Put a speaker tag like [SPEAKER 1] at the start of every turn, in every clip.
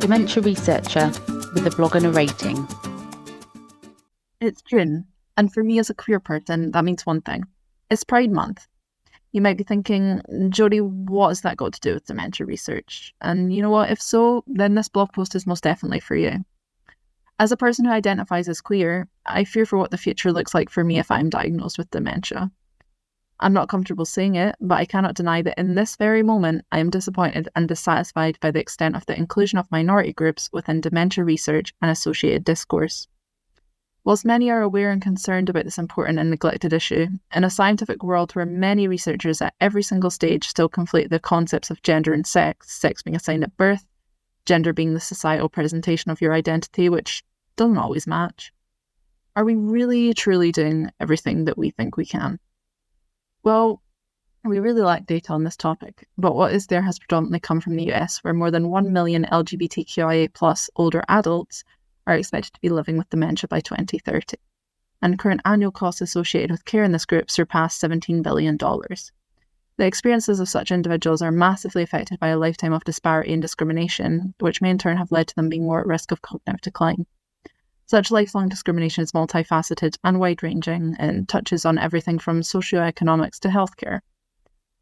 [SPEAKER 1] Dementia Researcher with a blog and a rating.
[SPEAKER 2] It's June, and for me as a queer person, that means one thing. It's Pride Month. You might be thinking, Jodi, what has that got to do with dementia research? And you know what, if so, then this blog post is most definitely for you. As a person who identifies as queer, I fear for what the future looks like for me if I'm diagnosed with dementia. I'm not comfortable saying it, but I cannot deny that in this very moment, I am disappointed and dissatisfied by the extent of the inclusion of minority groups within dementia research and associated discourse. Whilst many are aware and concerned about this important and neglected issue, in a scientific world where many researchers at every single stage still conflate the concepts of gender and sex being assigned at birth, gender being the societal presentation of your identity, which doesn't always match, are we really truly doing everything that we think we can? Well, we really lack data on this topic, but what is there has predominantly come from the US, where more than 1 million LGBTQIA+ older adults are expected to be living with dementia by 2030, and current annual costs associated with care in this group surpass $17 billion. The experiences of such individuals are massively affected by a lifetime of disparity and discrimination, which may in turn have led to them being more at risk of cognitive decline. Such lifelong discrimination is multifaceted and wide-ranging and touches on everything from socioeconomics to healthcare.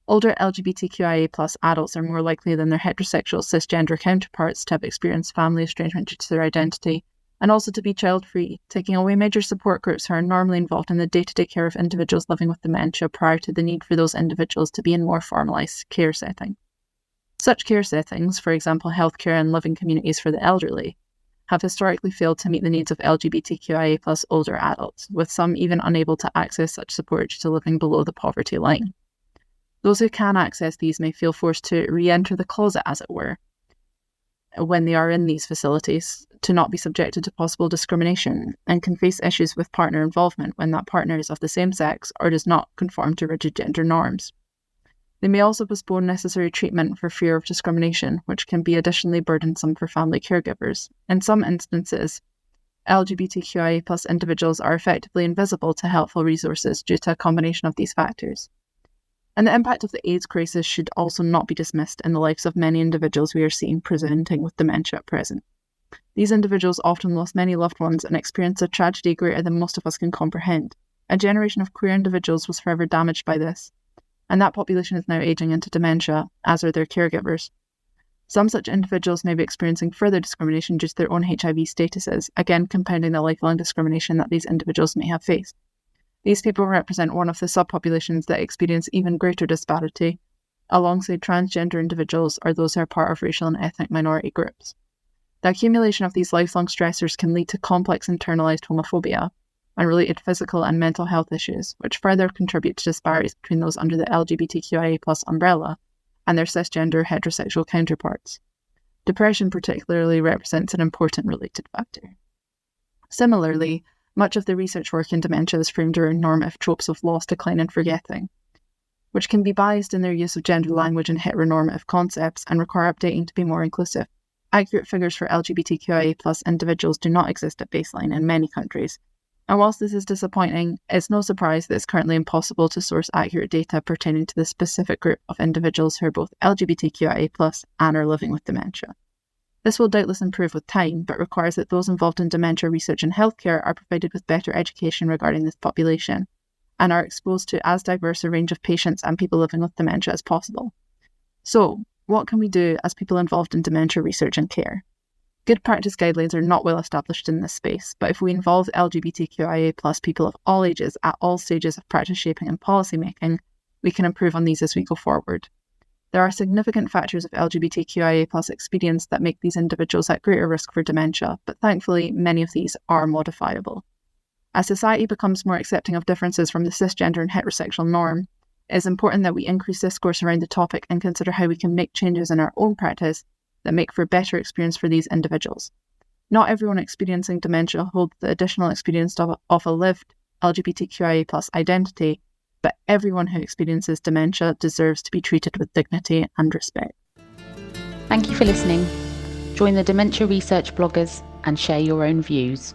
[SPEAKER 2] Older LGBTQIA+ adults are more likely than their heterosexual cisgender counterparts to have experienced family estrangement due to their identity, and also to be child-free, taking away major support groups who are normally involved in the day-to-day care of individuals living with dementia prior to the need for those individuals to be in more formalised care setting. Such care settings, for example healthcare and living communities for the elderly, have historically failed to meet the needs of LGBTQIA+ older adults, with some even unable to access such support due to living below the poverty line. Those who can access these may feel forced to re-enter the closet, as it were, when they are in these facilities, to not be subjected to possible discrimination, and can face issues with partner involvement when that partner is of the same sex or does not conform to rigid gender norms. They may also postpone necessary treatment for fear of discrimination, which can be additionally burdensome for family caregivers. In some instances, LGBTQIA+ individuals are effectively invisible to helpful resources due to a combination of these factors. And the impact of the AIDS crisis should also not be dismissed in the lives of many individuals we are seeing presenting with dementia at present. These individuals often lost many loved ones and experienced a tragedy greater than most of us can comprehend. A generation of queer individuals was forever damaged by this, and that population is now aging into dementia, as are their caregivers. Some such individuals may be experiencing further discrimination due to their own HIV statuses, again compounding the lifelong discrimination that these individuals may have faced. These people represent one of the subpopulations that experience even greater disparity, alongside transgender individuals or those who are part of racial and ethnic minority groups. The accumulation of these lifelong stressors can lead to complex internalized homophobia and related physical and mental health issues, which further contribute to disparities between those under the LGBTQIA+ umbrella and their cisgender heterosexual counterparts. Depression particularly represents an important related factor. Similarly, much of the research work in dementia is framed around normative tropes of loss, decline and forgetting, which can be biased in their use of gender language and heteronormative concepts and require updating to be more inclusive. Accurate figures for LGBTQIA+ individuals do not exist at baseline in many countries, and whilst this is disappointing, it's no surprise that it's currently impossible to source accurate data pertaining to the specific group of individuals who are both LGBTQIA+ and are living with dementia. This will doubtless improve with time, but requires that those involved in dementia research and healthcare are provided with better education regarding this population, and are exposed to as diverse a range of patients and people living with dementia as possible. So, what can we do as people involved in dementia research and care? Good practice guidelines are not well established in this space, but if we involve LGBTQIA+ people of all ages at all stages of practice shaping and policy making, we can improve on these as we go forward. There are significant factors of LGBTQIA+ experience that make these individuals at greater risk for dementia, but thankfully many of these are modifiable. As society becomes more accepting of differences from the cisgender and heterosexual norm, it is important that we increase discourse around the topic and consider how we can make changes in our own practice that make for a better experience for these individuals. Not everyone experiencing dementia holds the additional experience of a lived LGBTQIA+ identity, but everyone who experiences dementia deserves to be treated with dignity and respect.
[SPEAKER 1] Thank you for listening. Join the Dementia Research bloggers and share your own views.